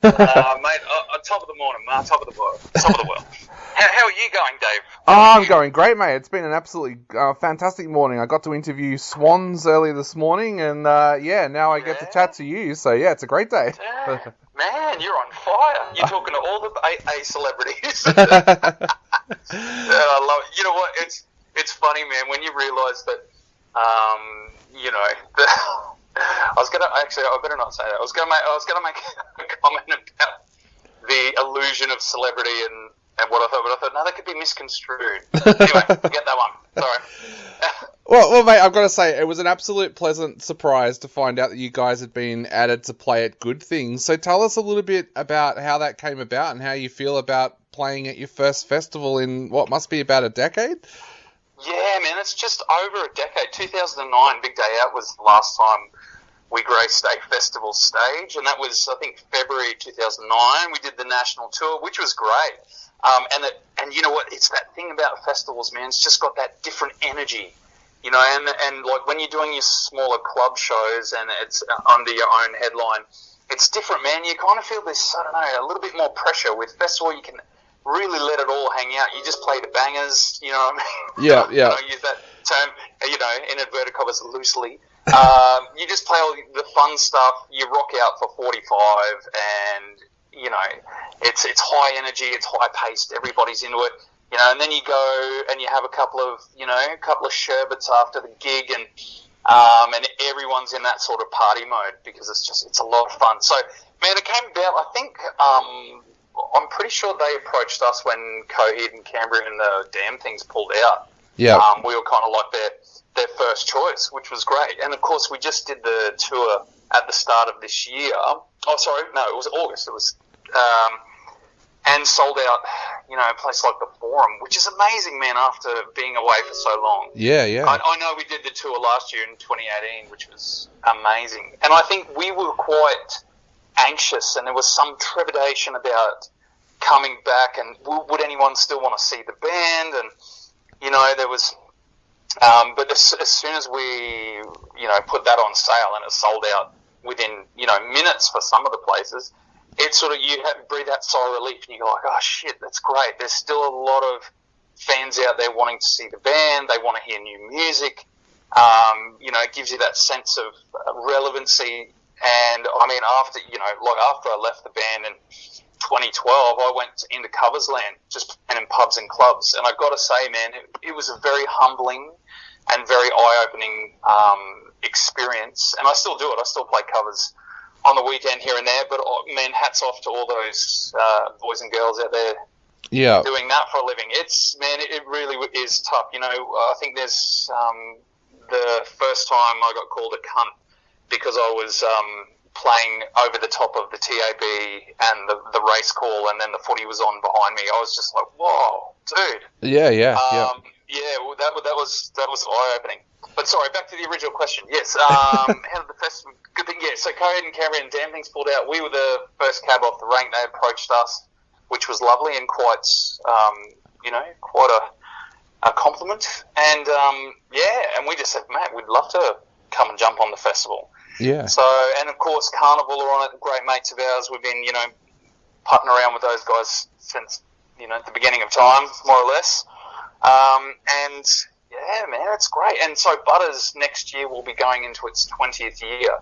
Mate, top of the morning, top of the world, top of the world. How are you going, Dave? Oh, How are I'm you? going great, mate. It's been an absolutely fantastic morning. I got to interview Swans early this morning, and yeah, now I get to chat Yeah, to you. So yeah, it's a great day. yeah. Man, you're on fire. You're talking to all the A celebrities. I love it. You know what? It's funny, man, when you realise that, you know, I was gonna actually. I better not say that. I was gonna make a comment about the illusion of celebrity and what I thought, but I thought, no, that could be misconstrued. Anyway, forget that one. Sorry. Well, mate, I've got to say, it was an absolute pleasant surprise to find out that you guys had been added to play at Good Things. So tell us a little bit about how that came about and how you feel about playing at your first festival in what must be about a decade. Yeah, man, it's just over a decade. 2009, Big Day Out was the last time we graced a festival stage, and that was, I think, February 2009. We did the national tour, which was great. And you know what? It's that thing about festivals, man. It's just got that different energy, you know. And like when you're doing your smaller club shows and it's under your own headline, it's different, man. You kind of feel this, I don't know, a little bit more pressure. With festival, you can really let it all hang out. You just play the bangers, you know what I Yeah, mean? yeah. I use that term, you know, in inverted commas, loosely. You just play all the fun stuff. You rock out for 45, and you know it's high energy, it's high paced. Everybody's into it, you know. And then you go and you have a couple of sherbets after the gig, and everyone's in that sort of party mode because it's a lot of fun. So man, it came about. I think I'm pretty sure they approached us when Coheed and Canberra and the Damn Things pulled out. Yeah. We were kind of like their first choice, which was great. And of course, we just did the tour at the start of this year. Oh, sorry, no, it was August. It was, and sold out, you know, a place like the Forum, which is amazing, man. After being away for so long, Yeah, yeah. I know we did the tour last year in 2018, which was amazing. And I think we were quite anxious, and there was some trepidation about coming back, and would anyone still want to see the band? And you know, there was. But as soon as we, you know, put that on sale and it sold out within, you know, minutes for some of the places, it sort of, breathe that sigh of relief and you go like, oh shit, that's great. There's still a lot of fans out there wanting to see the band. They want to hear new music. You know, it gives you that sense of relevancy. And I mean, after I left the band in 2012, I went into covers land, just playing in pubs and clubs. And I've got to say, man, it was a very humbling and very eye-opening experience. And I still do it. I still play covers on the weekend here and there. But, man, hats off to all those boys and girls out there Yeah. doing that for a living. It really is tough. You know, I think there's the first time I got called a cunt because I was playing over the top of the TAB and the race call, and then the footy was on behind me. I was just like, whoa, dude. Yeah, yeah, yeah. Yeah, well, that was eye-opening. But sorry, back to the original question. Yes, how did the festival? Good thing, yeah. So Coheed and Cambria and Damn Things pulled out. We were the first cab off the rank. They approached us, which was lovely and quite, you know, quite a compliment. And yeah, and we just said, Matt, we'd love to come and jump on the festival. Yeah. So, and of course, Carnival are on it. Great mates of ours. We've been, you know, putting around with those guys since, you know, the beginning of time, more or less. And yeah, man, it's great. And so Butters next year will be going into its 20th year.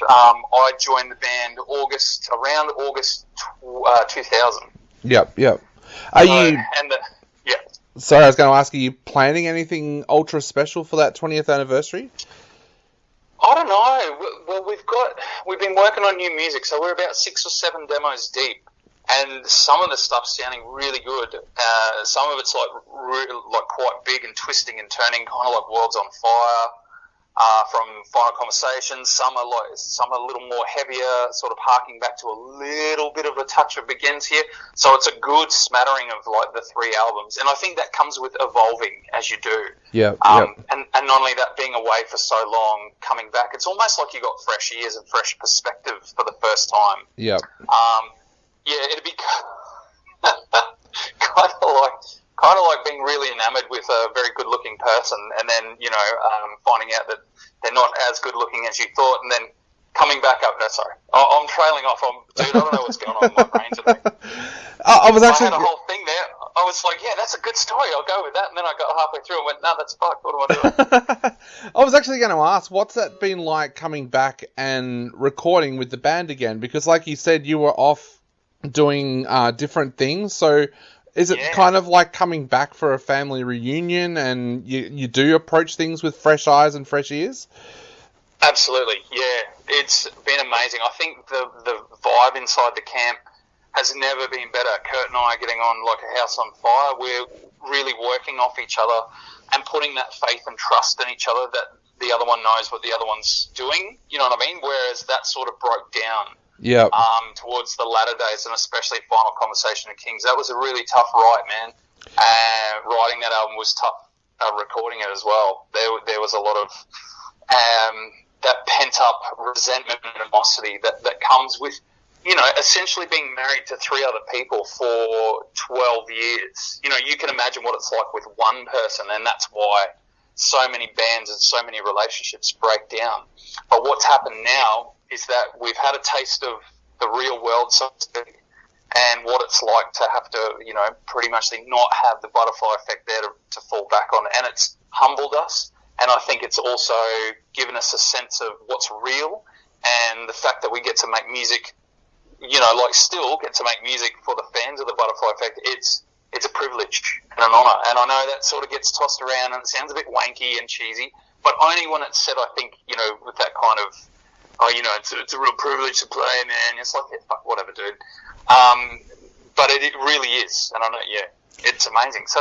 I joined the band around August 2000. Yep, yep. Are you? Yeah. Sorry, I was going to ask. Are you planning anything ultra special for that 20th anniversary? I don't know. Well, we've been working on new music, so we're about 6 or 7 demos deep, and some of the stuff's sounding really good. Some of it's like quite big and twisting and turning, kind of like Worlds on Fire from Final Conversations. Some are a little more heavier, sort of harking back to a little bit of a touch of Begins here. So it's a good smattering of like the 3 albums, and I think that comes with evolving as you do. Yeah. And not only that, being away for so long, coming back, it's almost like you got fresh ears and fresh perspective for the first time. Yeah. Yeah, it'd be kind of like being really enamored with a very good-looking person, and then, you know, finding out that they're not as good-looking as you thought, and then coming back up. No, sorry, I'm trailing off. Dude, I don't know what's going on in my brain today. I was actually. I had a whole thing there. I was like, yeah, that's a good story. I'll go with that. And then I got halfway through and went, no, that's fucked. What am I doing? I was actually going to ask, what's that been like coming back and recording with the band again? Because, like you said, you were off doing different things. So, is it kind of like coming back for a family reunion, and you do approach things with fresh eyes and fresh ears? Absolutely, yeah. It's been amazing. I think the vibe inside the camp has never been better. Kurt and I are getting on like a house on fire. We're really working off each other and putting that faith and trust in each other that the other one knows what the other one's doing. You know what I mean? Whereas that sort of broke down towards the latter days, and especially Final Conversation of Kings. That was a really tough write, man. Writing that album was tough. Recording it as well. There was a lot of that pent-up resentment and animosity that comes with, you know, essentially being married to 3 other people for 12 years. You know, you can imagine what it's like with one person, and that's why so many bands and so many relationships break down. But what's happened now is that we've had a taste of the real world, so to speak, and what it's like to have to, you know, pretty much not have the butterfly effect there to fall back on. And it's humbled us, and I think it's also given us a sense of what's real, and the fact that we get to make music, you know, like still get to make music for the fans of the Butterfly Effect. It's a privilege and an honour. And I know that sort of gets tossed around and it sounds a bit wanky and cheesy, but only when it's said, I think, you know, with that kind of, oh, you know, it's a real privilege to play, man. It's like, yeah, fuck, whatever, dude. But it really is. And I know, yeah, it's amazing. So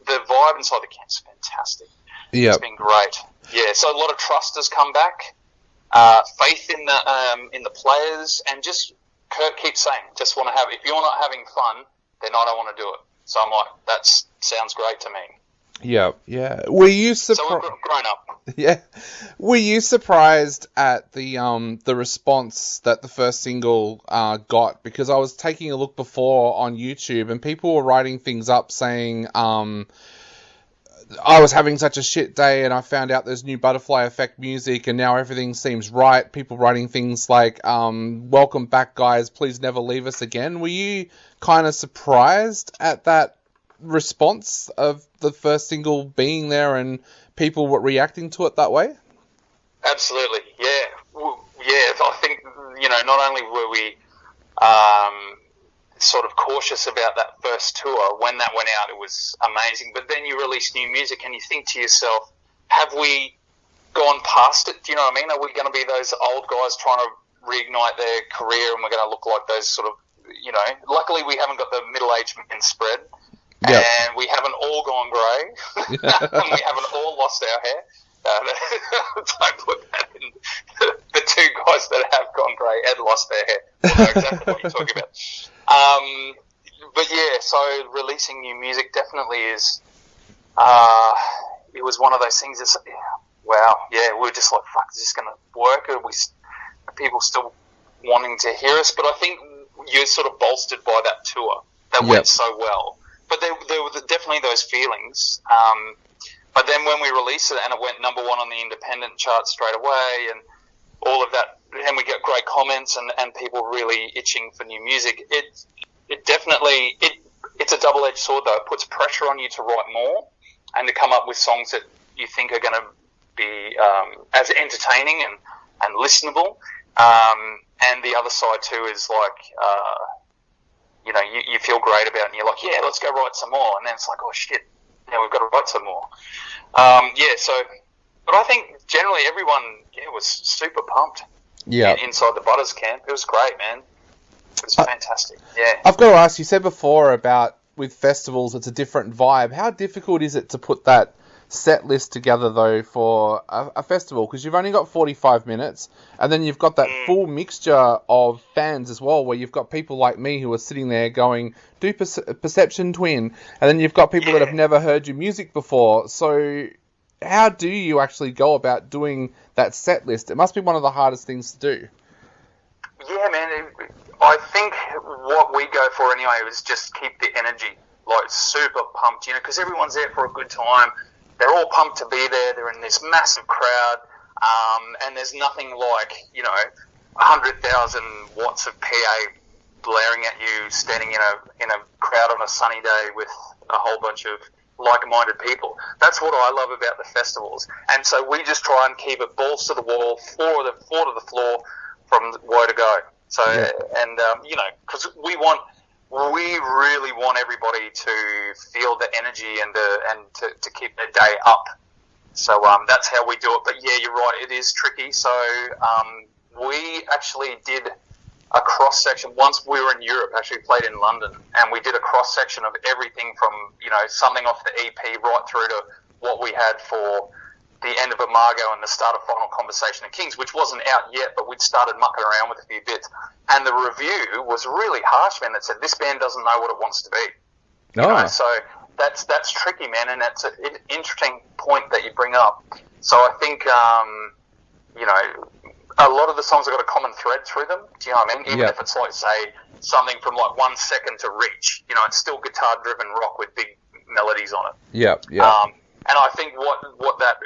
the vibe inside the camp's fantastic. Yeah. It's been great. Yeah, so a lot of trust has come back, faith in the players, and just Kurt keeps saying, just want to have, if you're not having fun, then I don't want to do it. So I'm like, that sounds great to me. Yeah. Were you surprised? So we've grown up. Yeah. Were you surprised at the response that the first single got? Because I was taking a look before on YouTube, and people were writing things up saying, I was having such a shit day and I found out there's new Butterfly Effect music and now everything seems right. People writing things like, welcome back, guys, please never leave us again. Were you kind of surprised at that response of the first single being there and people were reacting to it that way? Absolutely, yeah. Yeah, I think, you know, not only were we sort of cautious about that first tour. When that went out, it was amazing. But then you release new music and you think to yourself, have we gone past it? Do you know what I mean? Are we going to be those old guys trying to reignite their career and we're going to look like those sort of, you know, luckily we haven't got the middle-aged men spread. Yep. And we haven't all gone grey. And we haven't all lost our hair. Don't put that in. The 2 guys that have gone grey and lost their hair. I know exactly what you're talking about. But yeah, so releasing new music definitely is, it was one of those things that's, wow, yeah, we were just like, fuck, is this going to work? Are people still wanting to hear us? But I think you're sort of bolstered by that tour that went so well. But there were definitely those feelings. But then when we released it and it went number 1 on the independent chart straight away and all of that, and we get great comments and people really itching for new music, it definitely, it's a double-edged sword though. It puts pressure on you to write more and to come up with songs that you think are going to be as entertaining and listenable. And the other side too is like, you know, you feel great about it and you're like, yeah, let's go write some more. And then it's like, oh shit, now we've got to write some more. But I think generally everyone was super pumped inside the Butters camp. It was great, man. It was fantastic, yeah. I've got to ask, you said before about with festivals it's a different vibe. How difficult is it to put that set list together, though, for a festival? Because you've only got 45 minutes, and then you've got that full mixture of fans as well, where you've got people like me who are sitting there going, do Perception Twin, and then you've got people that have never heard your music before. So how do you actually go about doing that set list? It must be one of the hardest things to do. Yeah, man. I think what we go for anyway is just keep the energy, like, super pumped, you know, because everyone's there for a good time. They're all pumped to be there. They're in this massive crowd, and there's nothing like, you know, 100,000 watts of PA blaring at you, standing in a crowd on a sunny day with a whole bunch of like-minded people. That's what I love about the festivals. And so we just try and keep it balls to the wall, floor to the floor, from woe to go. So, and because we really want everybody to feel the energy and to keep their day up. So that's how we do it. But yeah, you're right, it is tricky. So we actually did a cross-section. Once we were in Europe, actually played in London, and we did a cross-section of everything from, something off the EP right through to what we had for the end of Imago and the start of Final Conversation of Kings, which wasn't out yet, but we'd started mucking around with a few bits. And the review was really harsh, man, that said, this band doesn't know what it wants to be. So that's tricky, man, and that's an interesting point that you bring up. So I think, a lot of the songs have got a common thread through them. Do you know what I mean? Even if it's like, say, something from like 1 second to Reach, it's still guitar-driven rock with big melodies on it. And I think what that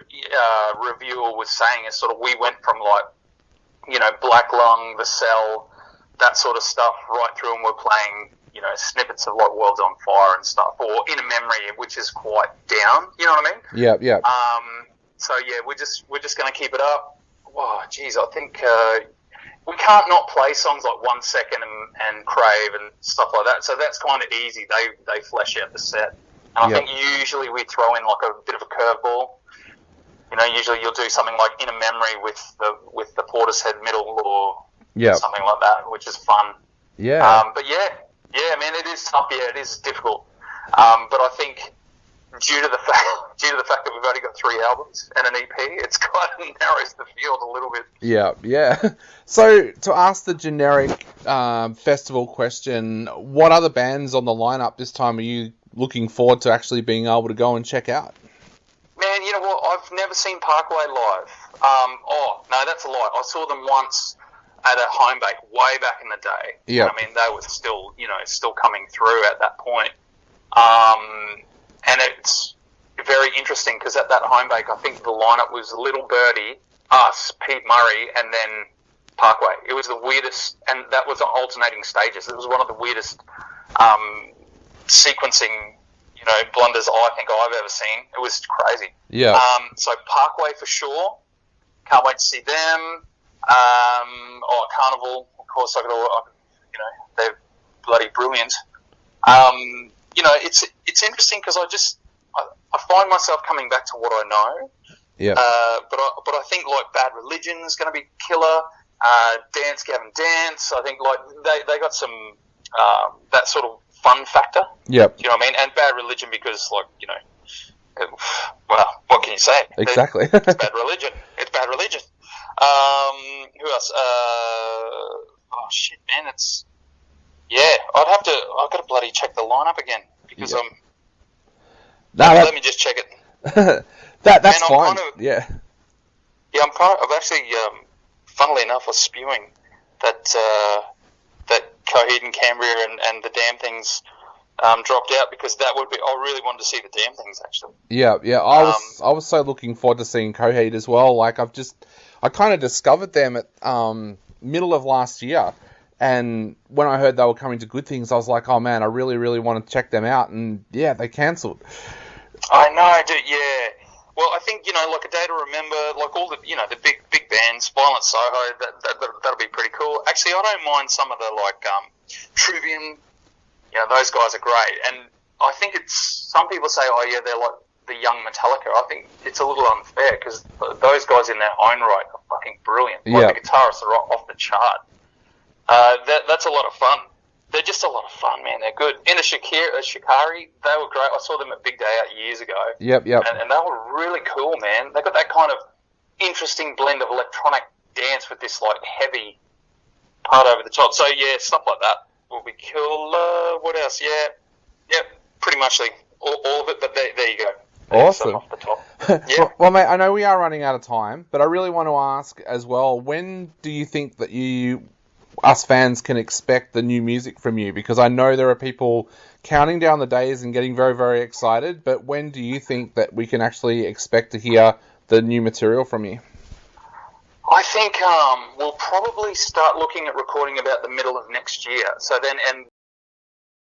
reviewer was saying is sort of we went from like, Black Lung, The Cell, that sort of stuff right through, and we're playing, snippets of like Worlds on Fire and stuff, or In a Memory, which is quite down. You know what I mean? So yeah, we're just going to keep it up. Oh, geez, I think we can't not play songs like 1 Second and Crave and stuff like that. So that's kind of easy. They flesh out the set. And I think usually we throw in like a bit of a curveball. Usually you'll do something like In a Memory with the Portishead middle or something like that, which is fun. But man, it is tough. Yeah, it is difficult. But I think due to the fact that we've only got 3 albums and an EP, it's kind of narrows the field a little bit. So to ask the generic festival question, what other bands on the lineup this time are you looking forward to actually being able to go and check out? Man, you know what? I've never seen Parkway live. No, that's a lie. I saw them once at a home bake way back in the day. I mean, they were still, still coming through at that point. And it's very interesting because at that home bake, I think the lineup was Little Birdie, us, Pete Murray, and then Parkway. It was the weirdest, and that was on alternating stages. It was one of the weirdest sequencing, blunders I think I've ever seen. It was crazy. So Parkway for sure. Can't wait to see them. Carnival, of course. They're bloody brilliant. It's interesting because I find myself coming back to what I know. But I think like Bad Religion is going to be killer. Dance Gavin Dance. I think like they got some that sort of fun factor. You know what I mean? And Bad Religion because well, what can you say? Exactly. It's Bad Religion. It's Bad Religion. Who else? Oh shit, man! I've got to bloody check the lineup again because let me just check it. That's fine. I've actually, funnily enough, was spewing that Coheed and Cambria and the Damn Things dropped out because that would be. I really wanted to see the Damn Things actually. I was so looking forward to seeing Coheed as well. Like I kind of discovered them at middle of last year. And when I heard they were coming to Good Things, I was like, oh man, I really, really want to check them out. And yeah, they cancelled. I know, dude, yeah. Well, I think, like A Day to Remember, like all the, the big bands, Violent Soho, that'll be pretty cool. Actually, I don't mind some of the, like, Trivium, those guys are great. And I think some people say, oh yeah, they're like the young Metallica. I think it's a little unfair because those guys in their own right are fucking brilliant. Like the guitarists are off the chart. That's a lot of fun. They're just a lot of fun, man. They're good. In a Shikari, they were great. I saw them at Big Day Out years ago. And they were really cool, man. They got that kind of interesting blend of electronic dance with this like heavy part over the top. So yeah, stuff like that will be cool. What else? Pretty much all of it. But there you go. Awesome. Off the top. Well, mate, I know we are running out of time, but I really want to ask as well, when do you think that us fans can expect the new music from you? Because I know there are people counting down the days and getting very, very excited, but when do you think that we can actually expect to hear the new material from you? I think we'll probably start looking at recording about the middle of next year. So then, and